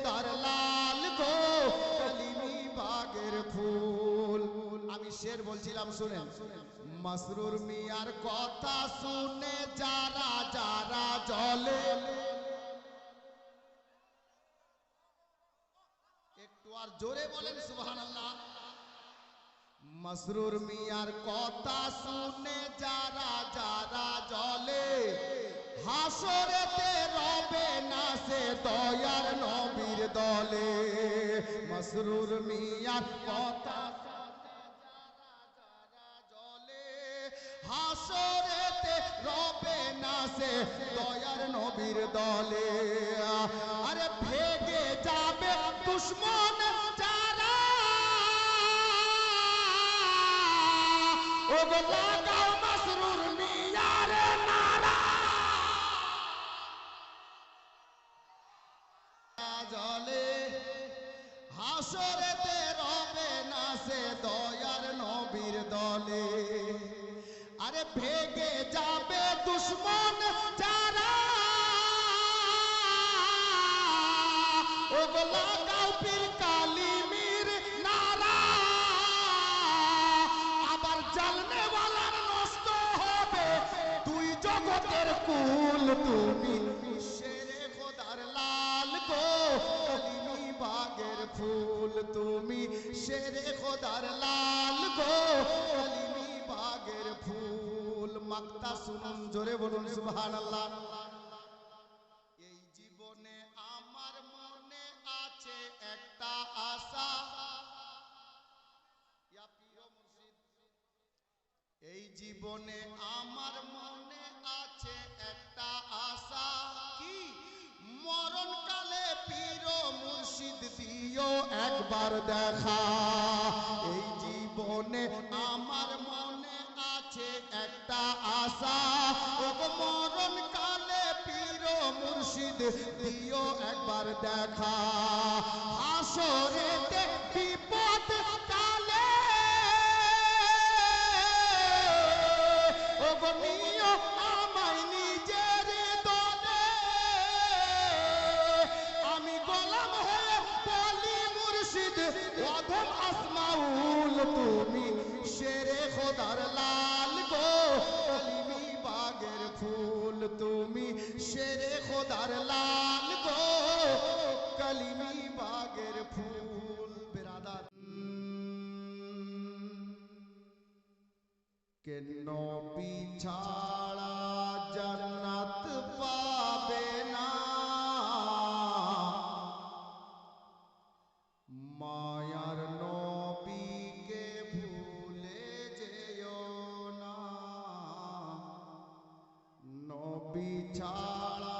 খোদার লাল গো কালিমি বাগের ফুল। আমি শের বলছিলাম শুনেন, মাসরুর মিয়ার কথা শুনে যারা যারা জ্বলে, একটু আর জোরে বলেন সুবহানাল্লাহ। মাসরুর মিয়ার কথা শুনে যারা যারা জ্বলে, হাসরেতে রবে না সে দয়ার নবীর দলে। মাসরুর মিয়ার কথা শুনে যারা যারা জ্বলে, হাসরেতে রবে না সে দয়ার নবীর দলে। আরে ভেগে যাবে দুশ্মন যারা, ওগো লাগাও মাসরুর মিয়ার নারা। জলে হাসরেতে রবে না সে দয়ার নবীর দলে। আরে ভেগে যাবে দুশ্মন যারা, ওগো লাগাও পীর কালিমির নারা। আবার জ্বালনে ওয়ালার নষ্ট হবে দুই জগতের কুল। তুমি শেরে খোদার লাল গো কালিমি বাগের ফুল। তুমি শেরে খোদার লাল গো কালিমি বাগের ফুল। মাক্তা শুনুন, জোরে বলুন সুবহানাল্লাহ। এই জীবনে আমার মনে আছে একটা আশা, ইয়া পীর মুর্শিদ। এই জীবনে আমার মনে আছে একটা আশা, কি মরণকালে পীর মুর্শিদ দিও একবার দেখা। এই জীবনে আমার মনে আছে একটা আশা, ও মরণকালে পীর মুর্শিদ দিও একবার দেখা। হাসরেতে বিপদ কালে ওগো নিও আমায় নিজের দলে। আমি গোলাম হয়ে বলি মুর্শিদ অধম আসমাউল। তুমি শেরে খোদার লাল গো কালিমি বাগের ফুল। তুমি শেরে খোদার লাল গো কালিমি বাগের ফুল। বেরাদার কে নবী ছাড়া জান্নাত পাবে না, মায়ার নবীকে ভুলে যেও না। নবী ছাড়া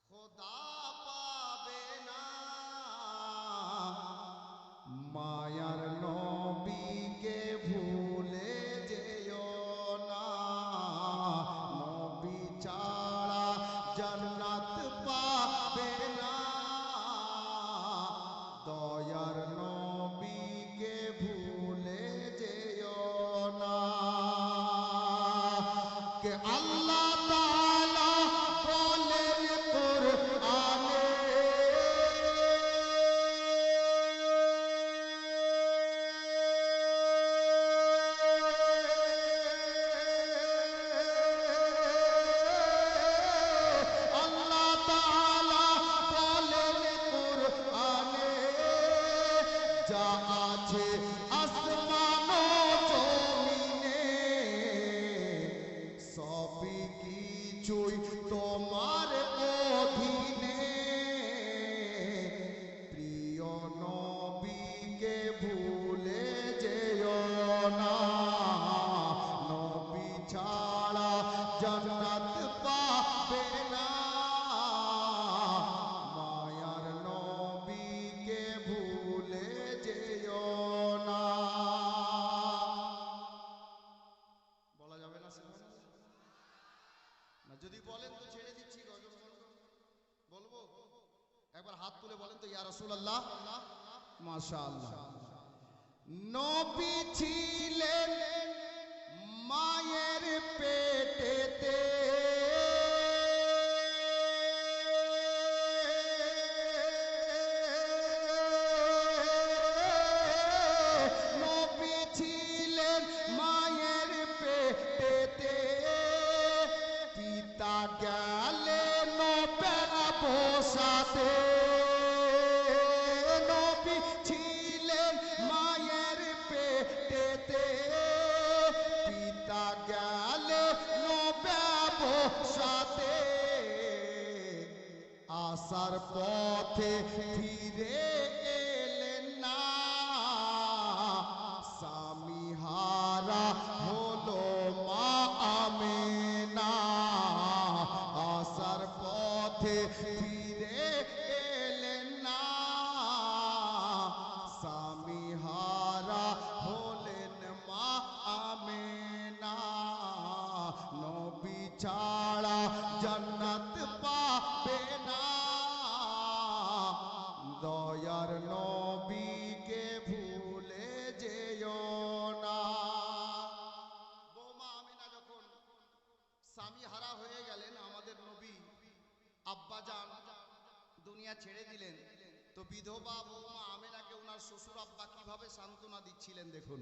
খোদা পাবে না, মায়ার নবীকে ভুলে যেও না। নবী ছাড়া জান্নাত পাবে না, দয়ার নবীকে ভুলে যেও না। কে আল্লাহ তাআলা বলেন কুরআনে, আল্লাহ তাআলা বলেন কুরআনে, যা আছে আসমান ও জমিনে সবই কিছুই তোমার অধীনে। প্রিয় নবীকে ভুলে যেও না, নবী ছাড়া জান্নাত পাবে না, মায়ার নবীকে ভুলে যেও না। বলা যাবে না না, যদি বলেন তো ছেড়ে দিচ্ছি। বলবো একবার হাত তুলে বলেন তো ইয়া রাসূলুল্লাহ। মাশাআল্লাহ। নবী ছিলেন মায়ের পেটেতে, পথে ফিরে এলেন না, স্বামী হারা হলো মা আমেনা। আসার পথে ফিরে এলেন না, স্বামী হারা হলেন মা আমেনা। নবী ছাড়া জান্নাত পাবে না, দয়ার নবীকে ভুলে যেও না। বৌমা আমিনা যখন স্বামী হারা হয়ে গেলেন, আমাদের নবী আব্বাজান দুনিয়া ছেড়ে দিলেন, তো বিধবা বৌমা আমিনাকে ওনার শ্বশুর আব্বা কিভাবে সান্ত্বনা দিচ্ছিলেন দেখুন।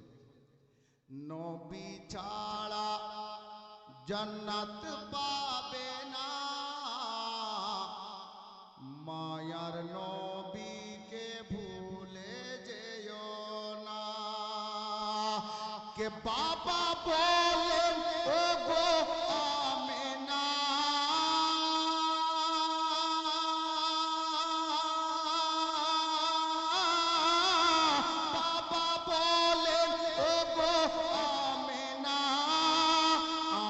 নবী ছাড়া জান্নাত পাবে না, মায়ার নবীকে ভুলে যেও না। কে বাবা বলেন ও গো আমেনা, বাবা বলেন ও গো আমেনা,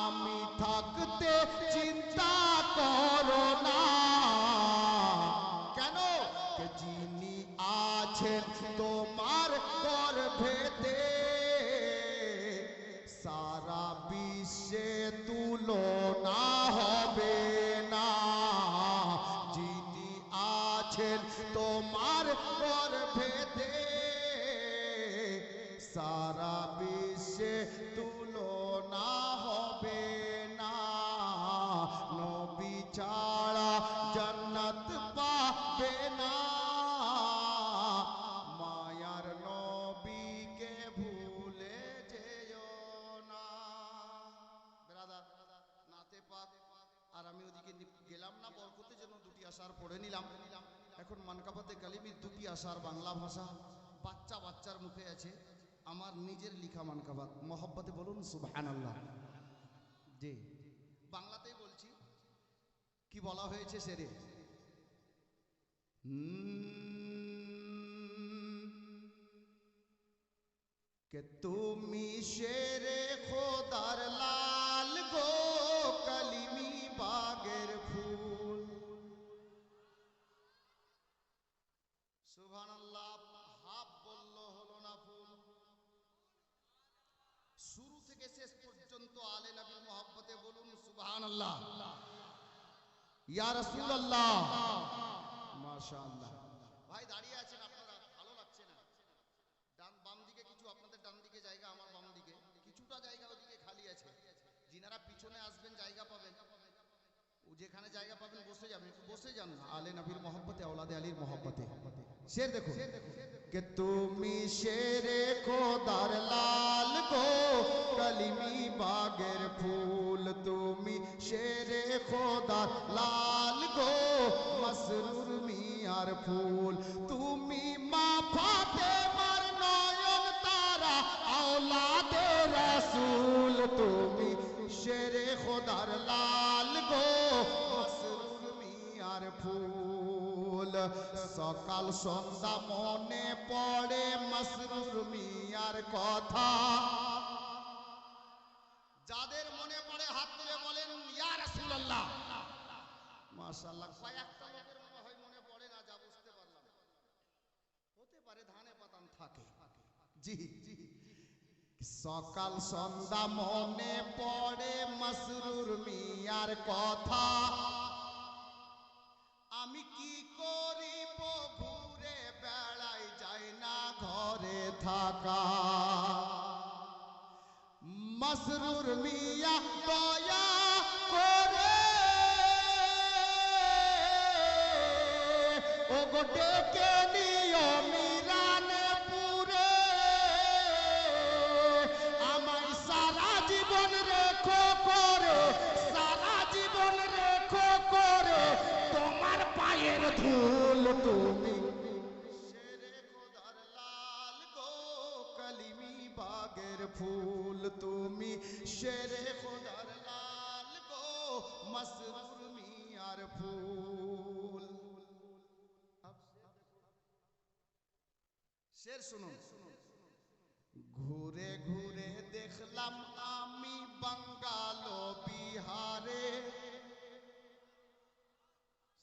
আমি থাকতে চিন্তা করো না। কেন? যিনি আছেন তোমার গর্ভেতে, সারা বিশ্বে তুলনা হবে না। যিনি আছেন তোমার গর্ভেতে, সারা বিশ্বে তুলনা হবে না। নবী ছাড়া জান্নাত পাবে না, মায়ার নবীকে ভুলে যেও না। ব্রাদার নাতে পাক আর আমি ওদিকে গেলাম না, বরকতের জন্য দুটি আশার পড়ে নিলাম। এখন মানকাবাতে কালিমির দুটি আশার বাংলা ভাষা বাচ্চার মুখে আছে, আমার নিজের লিখা মানকাবাত। মোহাব্বতে বলুন সুবহানাল্লাহ। জি বাংলাতেই বলছি, কি বলা হয়েছে সেরে। কে তুমি শেরে খোদার লাল গো, কালিমি বাগের ফুল। সুবহানাল্লাহ। হাফ বলল হলো না ফুল। শুরু থেকে শেষ পর্যন্ত আলে নবীর মোহাব্বতে বলুন সুবহানাল্লাহ। ইয়া রাসূলুল্লাহ। মাশাআল্লাহ। ভাই দাঁড়িয়ে আছেন আপনারা, ভালো লাগছে না? ডান বাম দিকে কিছু, আপনাদের ডান দিকে জায়গা, আমার বাম দিকে কিছুটা জায়গা ওদিকে খালি আছে। যিনারা পিছনে আসবেন জায়গা পাবেন, ও যেখানে জায়গা পাবেন বসে যাবেন, একটু বসে যান না। আলে নবীর মোহাব্বতে, আওলাদে আলীর মোহাব্বতে শের দেখো। কে তুমি শেরে খোদার লাল গো, কালিমি বাগের ফুল। তুমি শেরে খোদার লাল গো, মসরুর মিয়ার ফুল। তুমি মা ফাতেমার নয়ন তারা, আওলাদে রাসূল। তুমি শেরে খোদার লাল গো, মসরুর মিয়ার ফুল। সকাল সন্ধ্যা মনে পড়ে মসরুর মিয়ার কথা। যাদের মনে পড়ে হাত তুলে বলেন ইয়া রাসূলুল্লাহ। মাশাআল্লাহ। কয়েকটা লোকের মনে হয় মনে পড়ে না, যা বুঝতে পারলাম। হতে পারে ধানে পাতান থাকে। জি জি। সকাল সন্ধ্যা মনে পড়ে মসরুর মিয়ার কথা। আমি কি করিব ঘুরে বেড়াই, যাই না ঘরে থাকা। মসরুর মিয়া দয়া করে ও গো ডেকে নিও মিরানে পুরে। আমায় সারা জীবন রেখো করে, সারা জীবন রেখো করে তোমার পায়ের ধুল। তুমি শেরে খোদার লাল গো, কালিমি বাগের ফুল। তুমি শেরে খোদার লাল গো, মসরুর মিয়ার ফুল। अब শের শুনুন। ঘুরে ঘুরে দেখলাম আমি বাঙ্গাল বিহারে,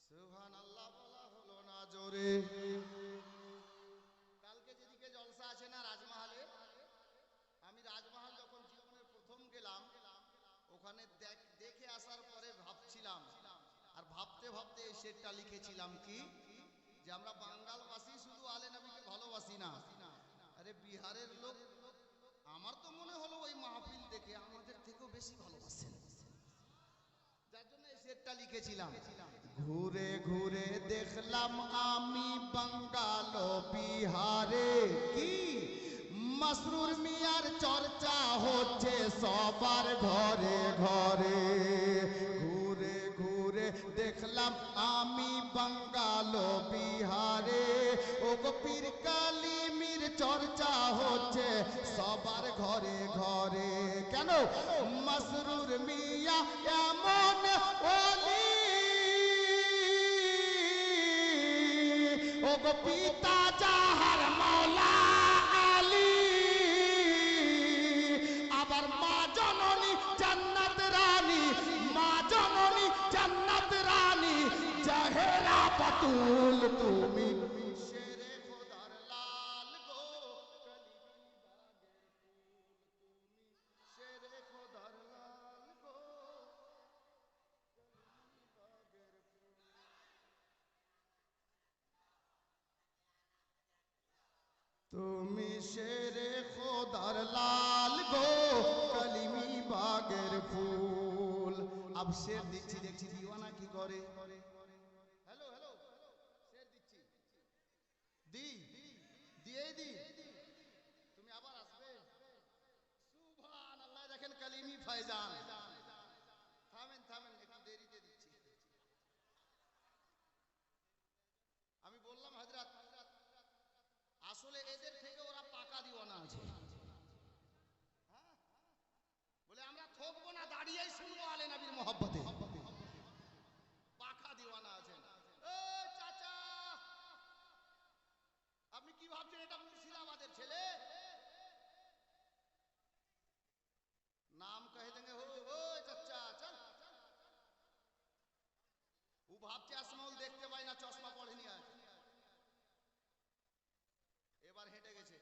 সুবহানাল্লাহ বলা হলো না জোরে। কালকে যেদিকে জলসা আছে না রাজমহলে, আমি রাজমহল যখন জীবনের প্রথম গেলাম, ওখানে দেখে আসার পরে ভাবছিলাম, আর ভাবতে ভাবতে এই শেরটা লিখেছিলাম কি, যে আমরা বাঙ্গালবাসী শুধু আলে নবীকে ভালোবাসি না, আরে বিহারের লোক আমার তো মনে হলো ওই মাহফিল দেখে আমাদের থেকেও বেশি ভালোবাসেন, যার জন্য এই শেরটা লিখেছিলাম। ঘুরে ঘুরে দেখলাম আমি বাঙ্গাল বিহারে, কি মাসরুর মিয়ার চর্চা হচ্ছে সবার ঘরে ঘরে। ঘুরে ঘুরে দেখলাম আমি বাঙ্গাল বিহারে, ও গো পীর কালিমির চর্চা হচ্ছে সবার ঘরে ঘরে। কেন? মাসরুর মিয়া এমন ওলি, ও গো পিতা যাহার মাওলা আলী, আবার মা জননী জান্নাত রানী, মা জননী জান্নাত রানী জাহেরা বাতুল তুমি শেরে খোদার লাল গো, শেরে খোদার লাল গো। তুমি শেরে খোদার লাল গো, কলিমি বাগের ফুল। अब शेर दिচ্ছি, দেখছি দিওয়ানা কি করে। হ্যালো হ্যালো, শের দিচ্ছি, দি দিয়েই দি, তুমি আবার আসবে। সুবহানাল্লাহ, দেখেন কলিমি ফয়জান। থামেন থামেন, একটু দেরিতে দিচ্ছি। আমি বললাম হযরত, আসলে এদের থেকে ওরা পাকা দিওয়ানা আছে। বলে আমরা থকবো না, দাঁড়িয়েই শুনবো আলে নবীর মহব্বতে। পাকা দিওয়ানা আছেন। এই চাচা, আপনি কি ভাবছেন এটা মুর্শিদাবাদের ছেলে? নাম কহে দেंगे हो। ওই চাচা চল, ও ভাবছে আসমাউল দেখতে পাই না, চশমা পড়েনি আজ। এবার হেঁটে গেছে,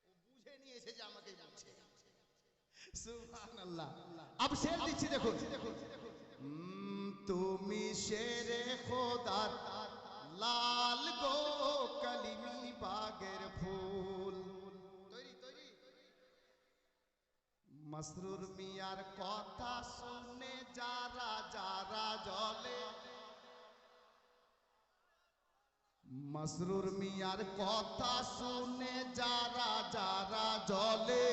ও বুঝে নিয়েছে যে আমাকেই বলছে। সুবহানাল্লাহ। अब शेर দিচ্ছি দেখুন। তুমি শেরে খোদার লাল গো, কলিমি বাগের ফুল। তৈরি তৈরি। মাসরুর মিয়ার কথা শুনে যারা যারা জ্বলে, মাসরুর মিয়ার কথা শুনে যারা যারা জ্বলে,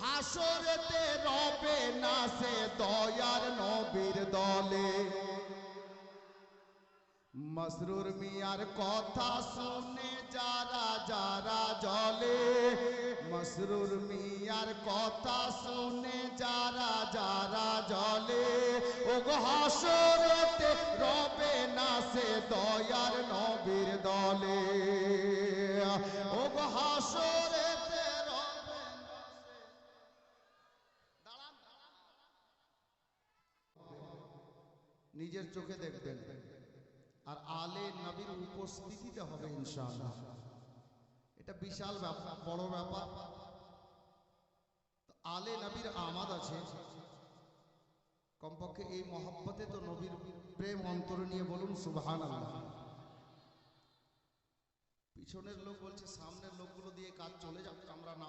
হাসরেতে রবে না সে দয়ার নবীর দলে। মাসরুর মিয়ার কথা শুনে যারা যারা জ্বলে, মাসরুর মিয়ার কথা শুনে যারা যারা জ্বলে, ও গো হাসরেতে রবে না সে দয়ার নবীর দলে। ও গো হাসরেতে রবে না সে। দাঁড়ান, নিজের চোখে দেখবেন, আর আলে নবীর উপস্থিতিতে হবে ইনশাআল্লাহ। এটা বিশাল ব্যাপার, বড় ব্যাপার। আলে নবীর আমাদ আছে, কমপক্ষে এই মহব্বতে তো নবীর প্রেম অন্তরে নিয়ে বলুন সুবহানাল্লাহ। পিছনের লোক বলছে সামনের লোকগুলো দিয়ে কাজ চলে যাক, আমরা না